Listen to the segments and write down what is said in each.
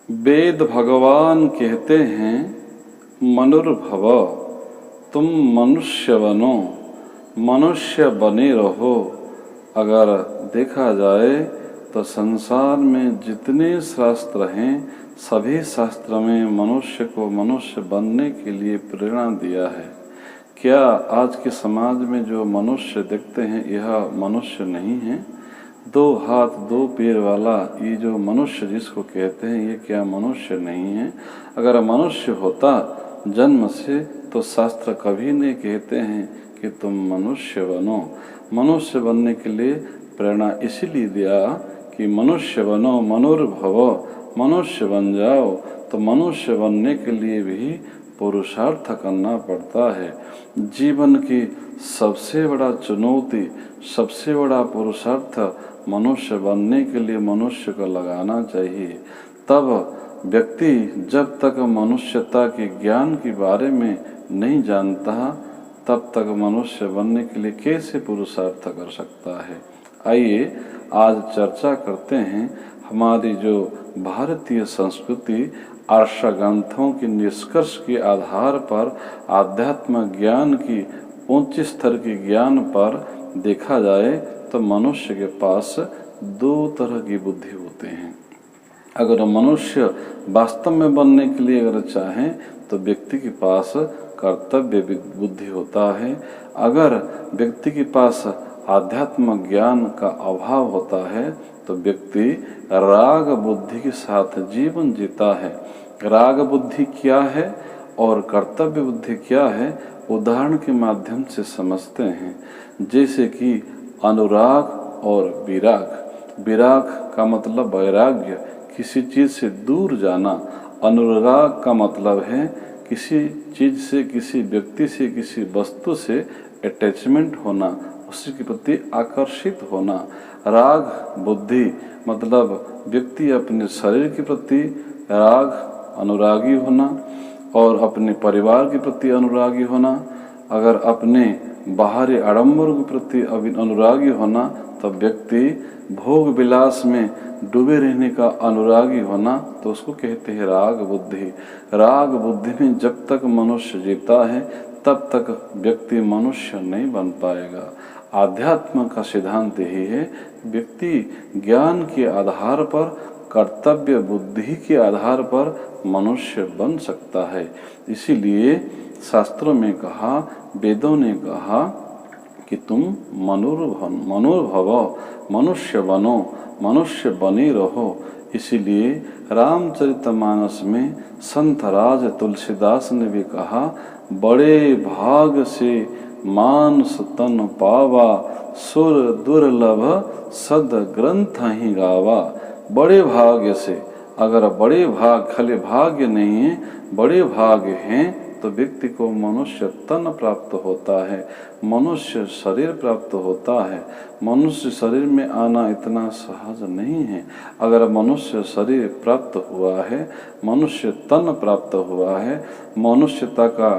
वेद भगवान कहते हैं मनुर्भव, तुम मनुष्य बनो, मनुष्य बने रहो। अगर देखा जाए तो संसार में जितने शास्त्र हैं सभी शास्त्र में मनुष्य को मनुष्य बनने के लिए प्रेरणा दिया है। क्या आज के समाज में जो मनुष्य देखते हैं यह मनुष्य नहीं है? दो हाथ दो पैर वाला ये जो मनुष्य जिसको कहते हैं ये क्या मनुष्य नहीं है? अगर मनुष्य होता जन्म से तो शास्त्र कभी नहीं कहते हैं कि तुम मनुष्य बनो। मनुष्य बनने के लिए प्रेरणा इसीलिए दिया कि मनुष्य बनो, मनुर्भव, मनुष्य बन जाओ। तो मनुष्य बनने के लिए भी पुरुषार्थ करना पड़ता है। जीवन की सबसे बड़ा चुनौती, सबसे बड़ा पुरुषार्थ मनुष्य बनने के लिए मनुष्य को लगाना चाहिए। तब व्यक्ति जब तक मनुष्यता के ज्ञान के बारे में नहीं जानता तब तक मनुष्य बनने के लिए कैसे पुरुषार्थ कर सकता है। आइए आज चर्चा करते हैं हमारी जो भारतीय संस्कृति आर्ष ग्रंथों के निष्कर्ष के आधार पर आध्यात्म ज्ञान की उच्च स्तर के ज्ञान पर देखा जाए तो मनुष्य के पास दो तरह की बुद्धि होते हैं। अगर मनुष्य वास्तव में बनने के लिए अगर चाहें तो व्यक्ति के पास कर्तव्य बुद्धि होता है। अगर व्यक्ति के पास आध्यात्म ज्ञान का अभाव होता है तो व्यक्ति राग बुद्धि के साथ जीवन जीता है। राग बुद्धि क्या है और कर्तव्य बुद्धि क्या है, उदाहरण के माध्यम से समझते हैं। जैसे कि अनुराग और विराग। विराग का मतलब वैराग्य, किसी चीज़ से दूर जाना। अनुराग का मतलब है किसी चीज़ से, किसी व्यक्ति से, किसी वस्तु से अटैचमेंट होना, उसी के प्रति आकर्षित होना। राग बुद्धि मतलब व्यक्ति अपने शरीर के प्रति राग अनुरागी होना और अपने परिवार के प्रति अनुरागी होना। अगर अपने बाहरी आडंबर के प्रति अनुरागी होना तब व्यक्ति भोग विलास में डूबे रहने का अनुरागी होना तो उसको कहते हैं राग बुद्धि। राग बुद्धि में जब तक मनुष्य जीता है तब तक व्यक्ति मनुष्य नहीं बन पाएगा। आध्यात्म का सिद्धांत यही है, व्यक्ति ज्ञान के आधार पर, कर्तव्य बुद्धि के आधार पर मनुष्य बन सकता है। इसीलिए शास्त्रों में कहा, वेदों ने कहा कि तुम मनुर्भव, मनुष्य बनो, मनुष्य बने रहो। इसीलिए रामचरितमानस में संत राज तुलसीदास ने भी कहा, बड़े भाग से मानस तन पावा, सुर दुर्लभ सद ग्रंथ ही गावा। बड़े भाग्य से, अगर बड़े भाग खाली भाग्य नहीं है, बड़े भाग्य हैं तो व्यक्ति को मनुष्य तन प्राप्त होता है, मनुष्य शरीर प्राप्त होता है। मनुष्य शरीर में आना इतना सहज नहीं है। अगर मनुष्य शरीर प्राप्त हुआ है, मनुष्य तन प्राप्त हुआ है, मनुष्यता का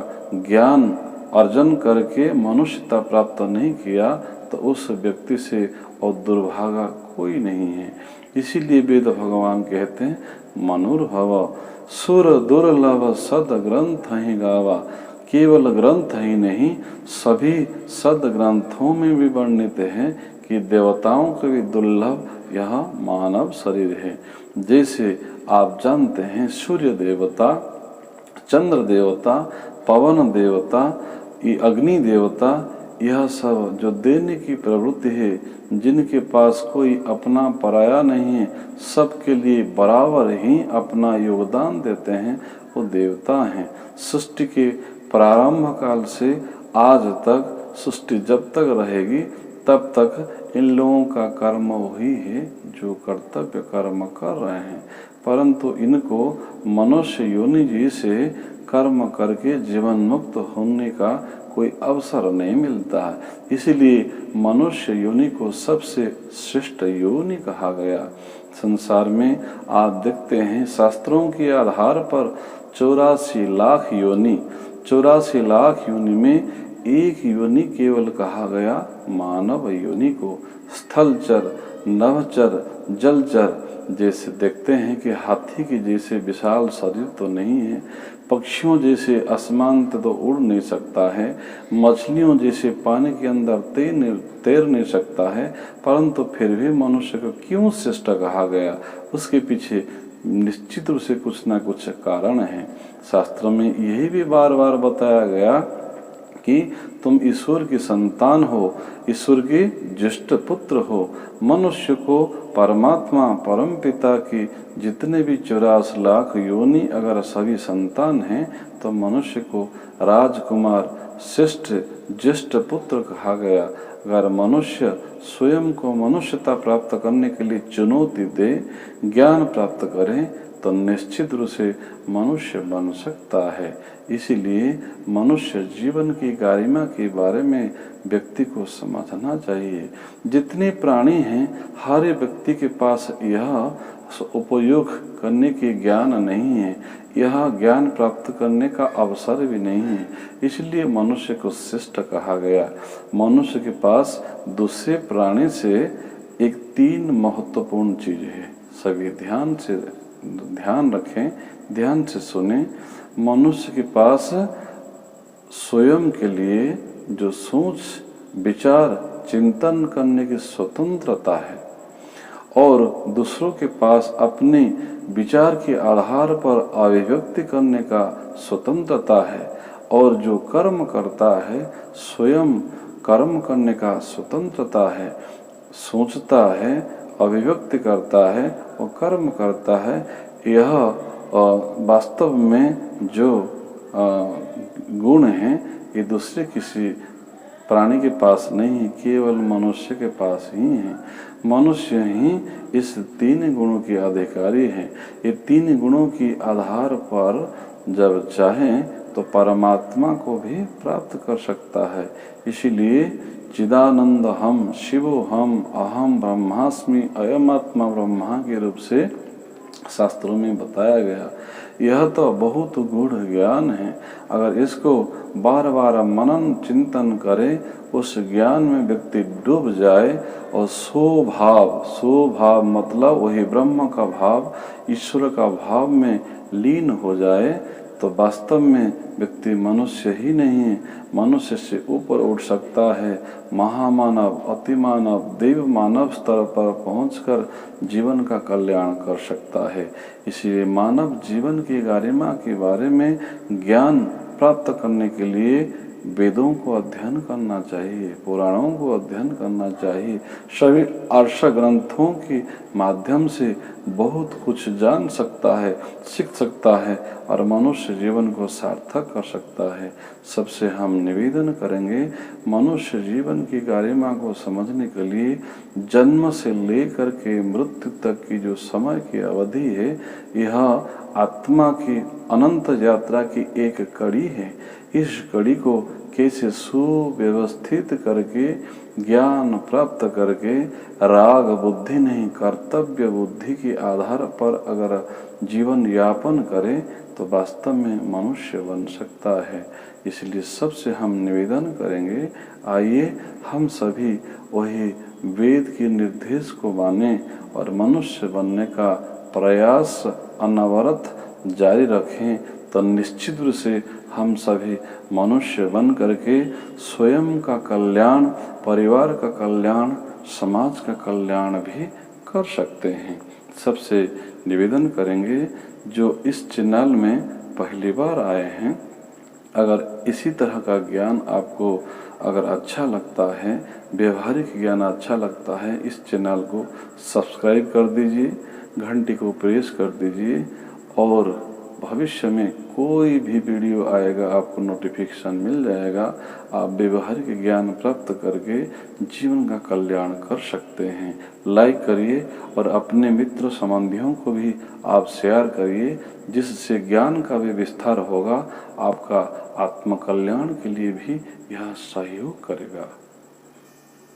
ज्ञान अर्जन करके मनुष्यता प्राप्त नहीं किया तो उस व्यक्ति से और दुर्भागा कोई नहीं है। इसीलिए वेद भगवान कहते हैं मनुर्भव, सुर दुर्लभ सद ग्रंथ ही गावा। केवल ग्रंथ ही नहीं, सभी सद ग्रंथों में भी वर्णित है कि देवताओं के भी दुर्लभ यह मानव शरीर है। जैसे आप जानते हैं सूर्य देवता, चंद्र देवता, पवन देवता, ये अग्नि देवता, यह सब जो देने की प्रवृत्ति है, जिनके पास कोई अपना पराया नहीं है, सबके लिए बराबर ही अपना योगदान देते हैं, वो देवता हैं। सृष्टि के प्रारंभ काल से आज तक, सृष्टि जब तक रहेगी तब तक इन लोगों का कर्म वही है जो कर्तव्य कर्म कर रहे हैं, परंतु इनको मनुष्य योनि जी से कर्म करके जीवन मुक्त होने का कोई अवसर नहीं मिलता है। इसीलिए मनुष्य योनि को सबसे श्रेष्ठ योनि कहा गया। संसार में आप देखते हैं शास्त्रों के आधार पर 84 लाख योनि, 84 लाख योनि में एक योनि केवल कहा गया मानव योनि को। स्थलचर, नभचर, जलचर जैसे देखते हैं कि हाथी के जैसे विशाल शरीर तो नहीं है, पक्षियों जैसे आसमान पे तो उड़ नहीं सकता है, मछलियों जैसे पानी के अंदर तैर नहीं सकता है, परंतु फिर भी मनुष्य को क्यों श्रेष्ठ कहा गया? उसके पीछे निश्चित रूप से कुछ ना कुछ कारण है। शास्त्र में यही भी बार बार बताया गया कि तुम ईश्वर की संतान हो, ईश्वर के ज्येष्ठ पुत्र हो। मनुष्य को परमात्मा परम पिता की जितने भी 84 लाख योनि अगर सभी संतान हैं, तो मनुष्य को राजकुमार श्रेष्ठ ज्येष्ठ पुत्र कहा गया। अगर मनुष्य स्वयं को मनुष्यता प्राप्त करने के लिए चुनौती दे, ज्ञान प्राप्त करे, तो निश्चित रूप से मनुष्य बन सकता है। इसीलिए मनुष्य जीवन की गरिमा के बारे में व्यक्ति को समझना चाहिए। जितने प्राणी हैं, हर व्यक्ति के पास यह उपयोग करने के ज्ञान नहीं है, यह ज्ञान प्राप्त करने का अवसर भी नहीं है। इसलिए मनुष्य को श्रेष्ठ कहा गया। मनुष्य के पास दूसरे प्राणी से एक 3 महत्वपूर्ण चीज है। सभी ध्यान रखें, ध्यान से सुने। मनुष्य के पास स्वयं के लिए जो सोच विचार चिंतन करने की स्वतंत्रता है, और दूसरों के पास अपने विचार के आधार पर अभिव्यक्ति करने का स्वतंत्रता है, और जो कर्म करता है स्वयं कर्म करने का स्वतंत्रता है। सोचता है, अभिव्यक्ति करता है और कर्म करता है। यह वास्तव में जो गुण हैं, ये दूसरे किसी प्राणी के पास नहीं है, केवल मनुष्य के पास ही है। मनुष्य ही इस 3 गुणों के अधिकारी है। ये 3 गुणों के आधार पर जब चाहें तो परमात्मा को भी प्राप्त कर सकता है। इसीलिए चिदानंद हम शिवो हम अहम ब्रह्मास्मि अयम आत्मा ब्रह्मा के रूप से शास्त्रों में बताया गया। यह तो बहुत गूढ़ ज्ञान है। अगर इसको बार बार मनन चिंतन करे, उस ज्ञान में व्यक्ति डूब जाए और स्वभाव मतलब वही ब्रह्म का भाव, ईश्वर का भाव में लीन हो जाए, तो वास्तव में व्यक्ति मनुष्य ही नहीं है, मनुष्य से ऊपर उठ सकता है। महामानव, अतिमानव, देव मानव स्तर पर पहुंचकर जीवन का कल्याण कर सकता है। इसलिए मानव जीवन की गरिमा के बारे में ज्ञान प्राप्त करने के लिए वेदों को अध्ययन करना चाहिए, पुराणों को अध्ययन करना चाहिए। सभी आर्ष ग्रंथों के माध्यम से बहुत कुछ जान सकता है, सीख सकता है और मनुष्य जीवन को सार्थक कर सकता है। सबसे हम निवेदन करेंगे, मनुष्य जीवन की गरिमा को समझने के लिए जन्म से लेकर के मृत्यु तक की जो समय की अवधि है, यह आत्मा की अनंत यात्रा की एक कड़ी है। इस कड़ी को कैसे सुव्यवस्थित करके ज्ञान प्राप्त करके राग बुद्धि नहीं कर्तव्य बुद्धि के आधार पर अगर जीवन यापन करे, तो वास्तव में मनुष्य बन सकता है। इसलिए सबसे हम निवेदन करेंगे, आइए हम सभी वही वेद के निर्देश को माने और मनुष्य बनने का प्रयास अनवरत जारी रखें, तो निश्चित रूप से हम सभी मनुष्य बन करके स्वयं का कल्याण, परिवार का कल्याण, समाज का कल्याण भी कर सकते हैं। सबसे निवेदन करेंगे, जो इस चैनल में पहली बार आए हैं, अगर इसी तरह का ज्ञान आपको अगर अच्छा लगता है, व्यवहारिक ज्ञान अच्छा लगता है, इस चैनल को सब्सक्राइब कर दीजिए, घंटी को प्रेस कर दीजिए, और भविष्य में कोई भी वीडियो आएगा आपको नोटिफिकेशन मिल जाएगा। आप व्यवहारिक ज्ञान प्राप्त करके जीवन का कल्याण कर सकते हैं। लाइक करिए और अपने मित्र संबंधियों को भी आप शेयर करिए, जिससे ज्ञान का भी विस्तार होगा। आपका आत्म कल्याण के लिए भी यह सहयोग करेगा।